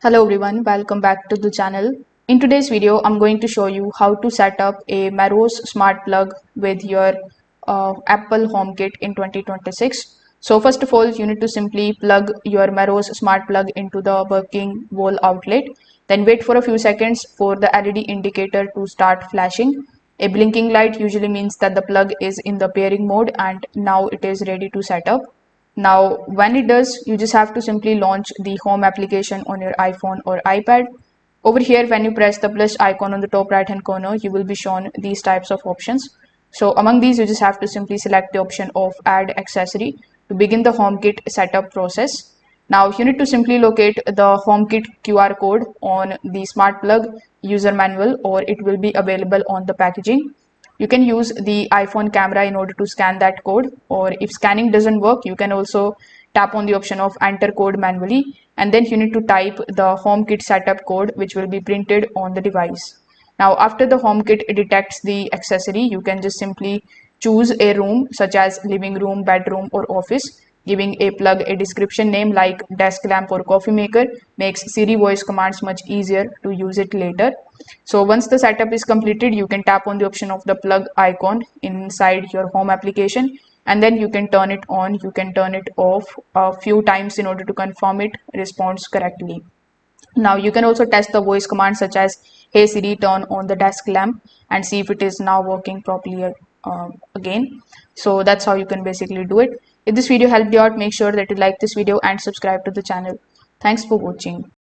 Hello everyone, welcome back to the channel. In today's video, I'm going to show you how to set up a Meross smart plug with your Apple HomeKit in 2026. So first of all, you need to simply plug your Meross smart plug into the working wall outlet. Then wait for a few seconds for the LED indicator to start flashing. A blinking light usually means that the plug is in the pairing mode and now it is ready to set up. Now, when it does, you just have to simply launch the home application on your iPhone or iPad. Over here, when you press the plus icon on the top right hand corner, you will be shown these types of options. So among these, you just have to simply select the option of add accessory to begin the HomeKit setup process. Now you need to simply locate the HomeKit QR code on the smart plug user manual, or it will be available on the packaging. You can use the iPhone camera in order to scan that code, or if scanning doesn't work, you can also tap on the option of enter code manually, and then you need to type the HomeKit setup code, which will be printed on the device. Now after the HomeKit detects the accessory, you can just simply choose a room such as living room, bedroom or office. Giving a plug a description name like desk lamp or coffee maker makes Siri voice commands much easier to use it later. So once the setup is completed, you can tap on the option of the plug icon inside your home application, and then you can turn it on, you can turn it off a few times in order to confirm it responds correctly. Now you can also test the voice commands such as hey Siri, turn on the desk lamp, and see if it is now working properly again. So that's how you can basically do it. If this video helped you out, make sure that you like this video and subscribe to the channel. Thanks for watching.